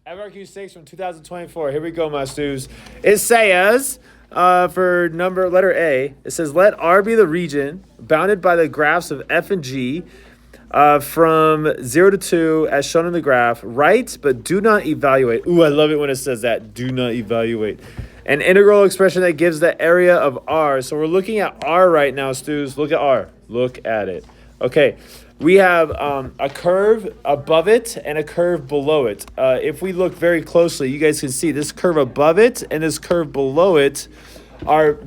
FRQ6 from 2024. Here we go, my stews. It says, for letter A, it says, let R be the region bounded by the graphs of F and G from 0 to 2 as shown in the graph. Write, but do not evaluate. Ooh, I love it when it says that. Do not evaluate. An integral expression that gives the area of R. So we're looking at R right now, stews. Look at R. Look at it. Okay. We have a curve above it and a curve below it. If we look very closely, you guys can see this curve above it and this curve below it are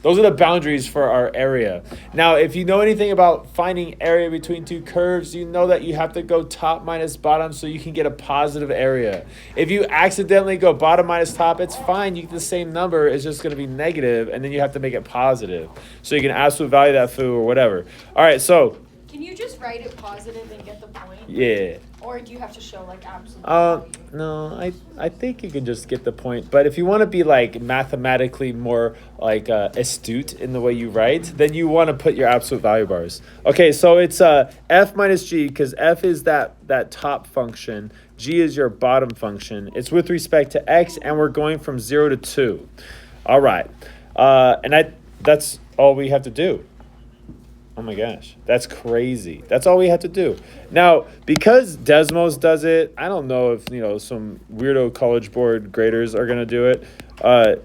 those are the boundaries for our area. Now, if you know anything about finding area between two curves, you know that you have to go top minus bottom so you can get a positive area. If you accidentally go bottom minus top, it's fine. You get the same number. It's just going to be negative, and then you have to make it positive. So you can absolute value that foo or whatever. All right, so. Can you just write it positive and get the point? Yeah. Or do you have to show like absolute value? No, I think you can just get the point. But if you want to be like mathematically more like astute in the way you write, then you want to put your absolute value bars. Okay, so it's f minus g because f is that top function. G is your bottom function. It's with respect to x, and we're going from 0 to 2. All right, and that's all we have to do. Oh my gosh, that's crazy. That's all we have to do. Now, because Desmos does it, I don't know if, some weirdo College Board graders are going to do it.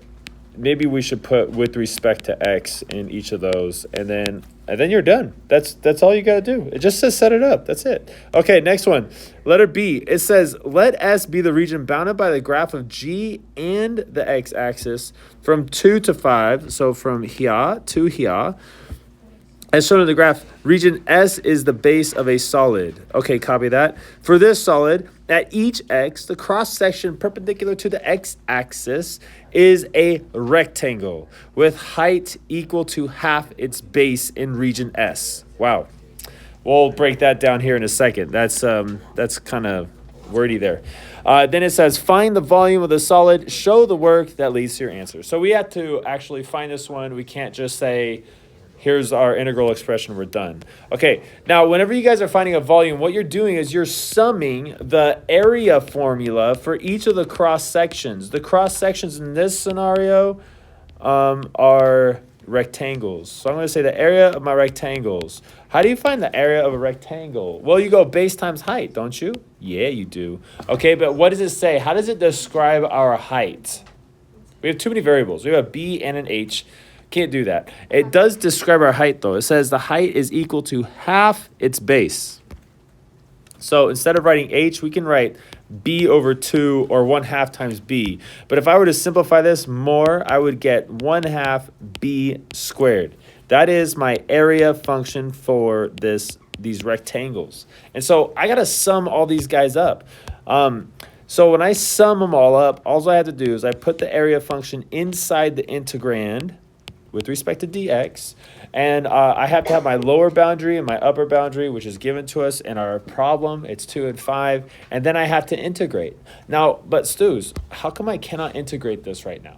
Maybe we should put with respect to X in each of those, and then you're done. That's all you got to do. It just says set it up. That's it. Okay, next one. Letter B. It says, let S be the region bounded by the graph of G and the X-axis from 2 to 5, so from here to here. As shown in the graph, region S is the base of a solid. Okay, copy that. For this solid, at each x, the cross-section perpendicular to the x-axis is a rectangle with height equal to half its base in region S. Wow. We'll break that down here in a second. That's kind of wordy there. Then it says, find the volume of the solid, show the work that leads to your answer. So we have to actually find this one. We can't just say, here's our integral expression, we're done. Okay, now whenever you guys are finding a volume, what you're doing is you're summing the area formula for each of the cross sections. The cross sections in this scenario are rectangles. So I'm going to say the area of my rectangles. How do you find the area of a rectangle? Well, you go base times height, don't you? Yeah, you do. Okay, but what does it say? How does it describe our height? We have too many variables. We have a b and an h. Can't do that. It does describe our height, though. It says the height is equal to half its base. So instead of writing h, we can write b over 2 or 1/2 times b. But if I were to simplify this more, I would get 1/2 b squared. That is my area function for these rectangles. And so I got to sum all these guys up. So when I sum them all up, all I have to do is I put the area function inside the integrand with respect to dx, and I have to have my lower boundary and my upper boundary, which is given to us in our problem. It's 2 and 5, and then I have to integrate. Now, but stews, how come I cannot integrate this right now?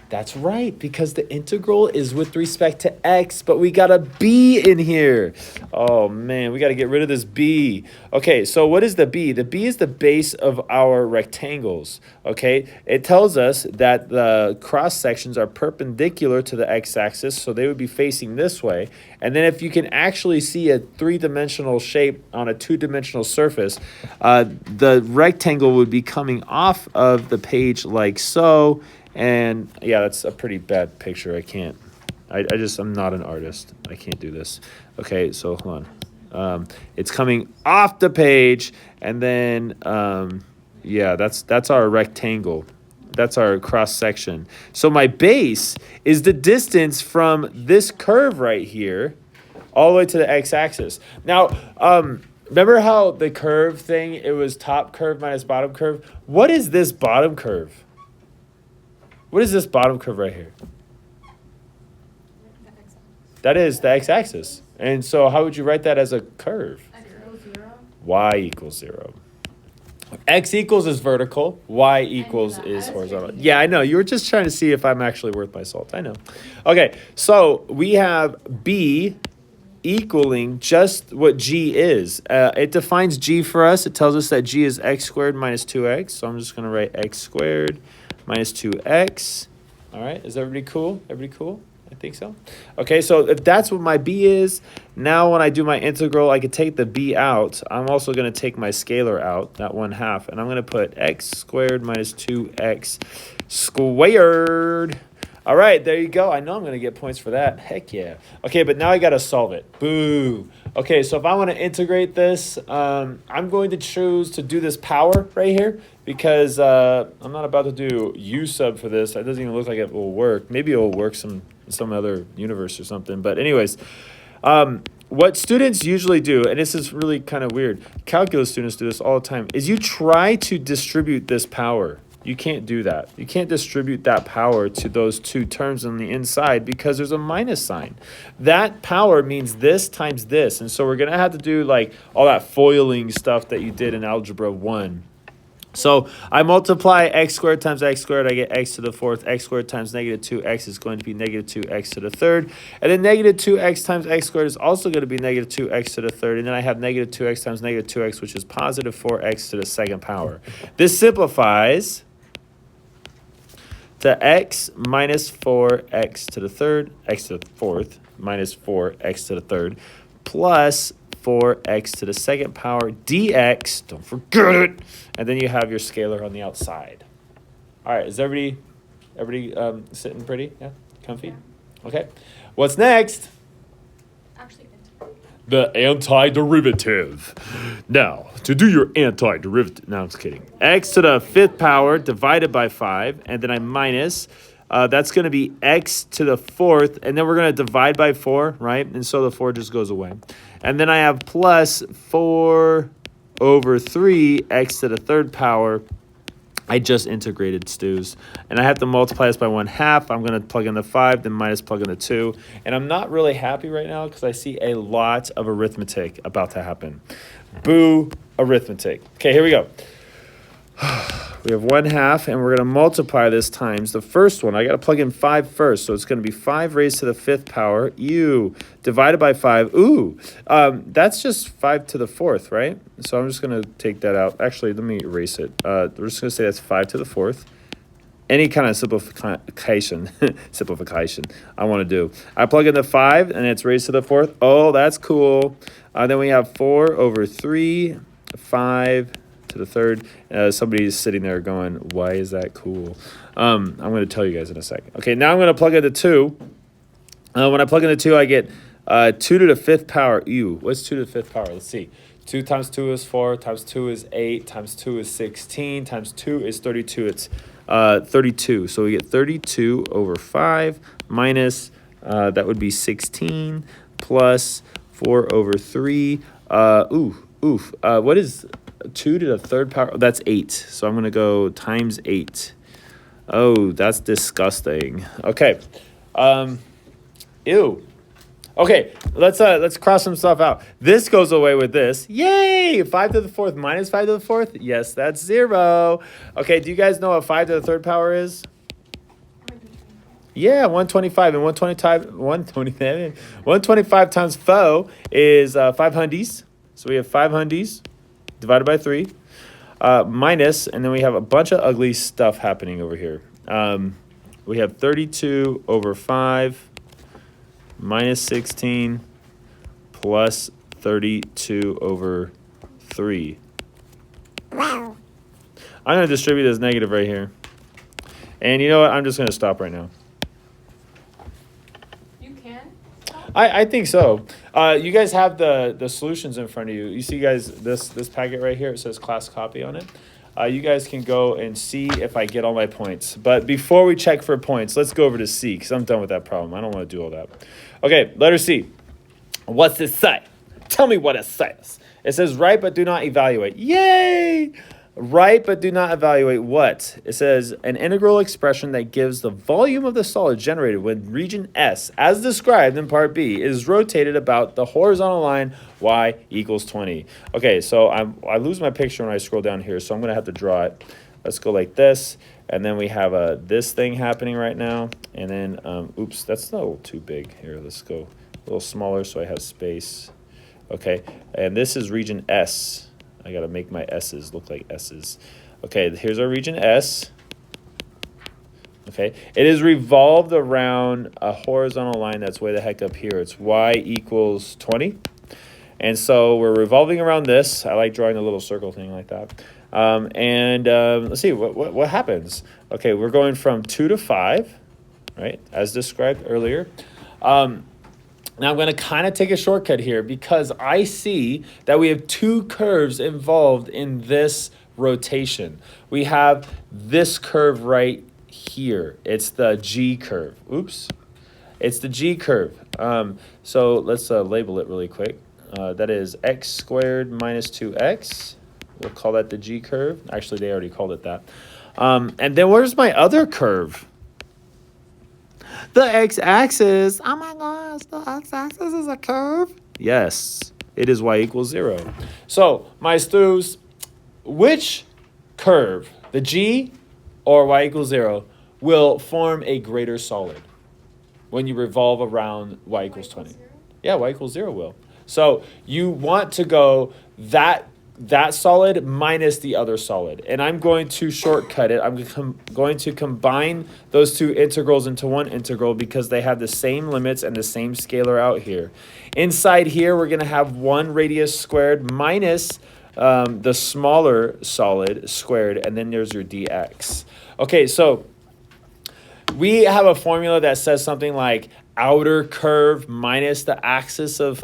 That's right, because the integral is with respect to x, but we got a b in here. Oh, man, we got to get rid of this b. Okay, so what is the b? The b is the base of our rectangles, okay? It tells us that the cross-sections are perpendicular to the x-axis, so they would be facing this way. And then if you can actually see a three-dimensional shape on a two-dimensional surface, the rectangle would be coming off of the page like so. And yeah, that's a pretty bad picture. I'm not an artist. I can't do this. Okay, so hold on. It's coming off the page, and then yeah, that's our rectangle. That's our cross section. So my base is the distance from this curve right here all the way to the x-axis. Now, remember how the curve thing, it was top curve minus bottom curve? What is this bottom curve? What is this bottom curve right here? That is the x-axis. And so how would you write that as a curve? X equals 0. Y equals 0. X equals is vertical. Y equals is horizontal. Yeah, I know. You were just trying to see if I'm actually worth my salt. I know. Okay, so we have B equaling just what G is. It defines G for us. It tells us that G is x squared minus 2x. So I'm just going to write x squared minus 2x. All right, is everybody cool? Everybody cool? I think so. Okay, so if that's what my b is, now when I do my integral, I could take the b out. I'm also going to take my scalar out, that 1/2, and I'm going to put x squared minus 2x squared. All right, there you go. I know I'm going to get points for that. Heck yeah. Okay, but now I got to solve it. Boo. Okay, so if I want to integrate this, I'm going to choose to do this power right here because I'm not about to do u sub for this. It doesn't even look like it will work. Maybe it will work some other universe or something. But anyways, what students usually do, and this is really kind of weird, calculus students do this all the time, is you try to distribute this power. You can't do that. You can't distribute that power to those two terms on the inside because there's a minus sign. That power means this times this. And so we're going to have to do like all that foiling stuff that you did in Algebra 1. So I multiply x squared times x squared, I get x to the 4th. X squared times negative 2x is going to be negative 2x to the 3rd. And then negative 2x times x squared is also going to be negative 2x to the 3rd. And then I have negative 2x times negative 2x, which is positive 4x to the 2nd power. This simplifies to x minus 4x to the 3rd, x to the 4th, minus 4x to the 3rd, plus 4x to the 2nd power dx, don't forget it, and then you have your scalar on the outside. All right, is everybody sitting pretty? Yeah, comfy? Okay, what's next? Actually, The antiderivative. Now, to do your antiderivative, no, I'm just kidding. X to the 5th power divided by 5, and then I minus, that's going to be x to the 4th, and then we're going to divide by 4, right? And so the 4 just goes away. And then I have plus 4 over 3 x to the 3rd power. I just integrated stews. And I have to multiply this by 1/2. I'm going to plug in the 5, then minus plug in the 2. And I'm not really happy right now because I see a lot of arithmetic about to happen. Boo, arithmetic. Okay, here we go. We have 1/2, and we're going to multiply this times the first one. I got to plug in 5 first, so it's going to be 5 raised to the 5th power, divided by 5. That's just 5 to the 4th, right? So I'm just going to take that out. Actually, let me erase it. We're just going to say that's 5 to the 4th. Any kind of simplification I want to do. I plug in the 5, and it's raised to the 4th. Oh, that's cool. Then we have 4 over 3, 5 to the 3rd. Somebody's sitting there going, why is that cool? I'm going to tell you guys in a second. Okay, now I'm going to plug in the 2. When I plug in the 2, I get 2 to the 5th power. What's 2 to the 5th power? Let's see. 2 times 2 is 4, times 2 is 8, times 2 is 16, times 2 is 32. It's 32. So we get 32 over 5 minus, that would be 16, plus 4 over 3. What is 2 to the 3rd power? That's 8. So I'm going to go times 8. Oh, that's disgusting. Okay. Ew. Okay, let's cross some stuff out. This goes away with this. Yay! 5 to the 4th minus 5 to the 4th? Yes, that's 0. Okay, do you guys know what 5 to the 3rd power is? Yeah, 125. And 125 times 4 is 5 hundies. So we have 5 hundies divided by 3. Minus, and then we have a bunch of ugly stuff happening over here. We have 32 over 5 minus 16 plus 32 over 3. Wow. I'm going to distribute this negative right here. And you know what? I'm just going to stop right now. you can. I think so. You guys have the solutions in front of you. You see, guys, this packet right here, it says class copy on it. You guys can go and see if I get all my points. But before we check for points, let's go over to C because I'm done with that problem. I don't want to do all that. Okay, letter C. What's this say? Tell me what it says. It says write but do not evaluate. Yay! Write but do not evaluate what? It says an integral expression that gives the volume of the solid generated when region S, as described in part B, is rotated about the horizontal line y equals 20. Okay, so I lose my picture when I scroll down here, so I'm going to have to draw it. Let's go like this, and then we have this thing happening right now, and then, oops, that's a little too big. Here, let's go a little smaller so I have space. Okay, and this is region S. I gotta make my S's look like S's. Okay, here's our region S. Okay, it is revolved around a horizontal line that's way the heck up here. It's y equals 20. And so we're revolving around this. I like drawing a little circle thing like that. Let's see, what happens? Okay, we're going from 2 to 5, right, as described earlier. Now I'm going to kind of take a shortcut here because I see that we have two curves involved in this rotation. We have this curve right here. It's the G curve. Oops. It's the G curve. So let's label it really quick. That is x squared minus 2x. We'll call that the G curve. Actually, they already called it that. And then where's my other curve? The x-axis. Oh my gosh, the x-axis is a curve? Yes, it is y equals 0. So, my stews, which curve, the G or y equals 0, will form a greater solid when you revolve around y equals 20? Yeah, y equals 0 will. So you want to go that solid minus the other solid. And I'm going to shortcut it. I'm going to combine those two integrals into one integral because they have the same limits and the same scalar out here. Inside here, we're going to have 1 radius squared minus the smaller solid squared, and then there's your dx. Okay, so we have a formula that says something like outer curve minus the axis of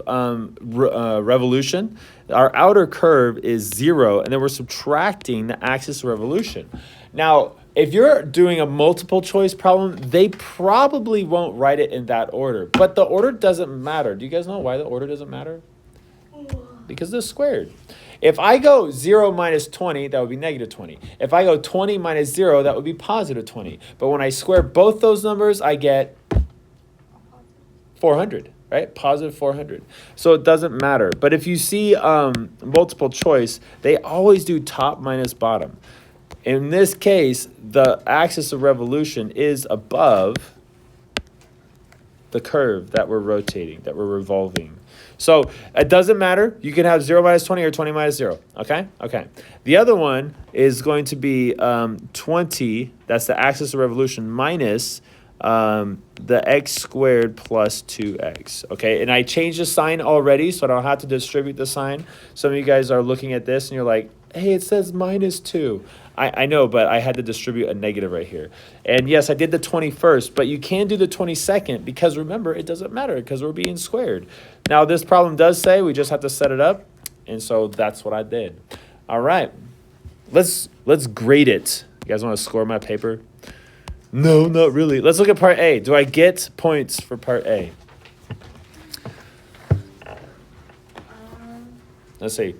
revolution. Our outer curve is 0, and then we're subtracting the axis of revolution. Now, if you're doing a multiple choice problem, they probably won't write it in that order. But the order doesn't matter. Do you guys know why the order doesn't matter? Because they're squared. If I go 0 minus 20, that would be negative 20. If I go 20 minus 0, that would be positive 20. But when I square both those numbers, I get 400, right? Positive 400. So it doesn't matter. But if you see multiple choice, they always do top minus bottom. In this case, the axis of revolution is above the curve that we're rotating, that we're revolving. So it doesn't matter. You can have 0 minus 20 or 20 minus 0. Okay? Okay. The other one is going to be 20. That's the axis of revolution minus the x squared plus 2x. Okay? And I changed the sign already, so I don't have to distribute the sign. Some of you guys are looking at this and you're like, hey, it says minus 2. I know, but I had to distribute a negative right here. And yes, I did the 21st, but you can do the 22nd because remember, it doesn't matter because we're being squared. Now, this problem does say we just have to set it up, and so that's what I did. All right, let's grade it. You guys want to score my paper? No, not really. Let's look at part A. Do I get points for part A? Let's see.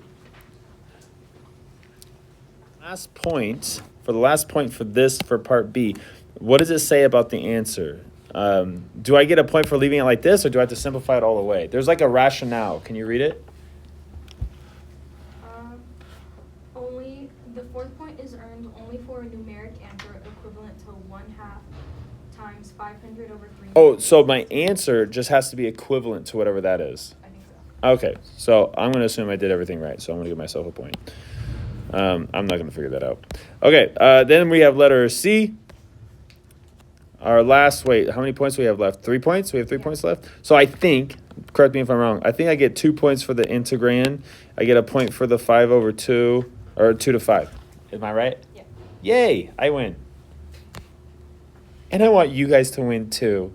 Last point for this for part B, what does it say about the answer? Do I get a point for leaving it like this, or do I have to simplify it all the way? There's like a rationale. Can you read it? Only the fourth point is earned only for a numeric answer equivalent to 1/2 times 500 over 3. Oh, so my answer just has to be equivalent to whatever that is. I think so. Okay, so I'm going to assume I did everything right, so I'm going to give myself a point. I'm not going to figure that out. Okay, then we have letter C. Our last, wait, how many points do we have left? 3 points? We have 3 points left? So I think, correct me if I'm wrong, I think I get 2 points for the integrand. I get a point for the 5 over 2, or 2 to 5. Am I right? Yeah. Yay, I win. And I want you guys to win too.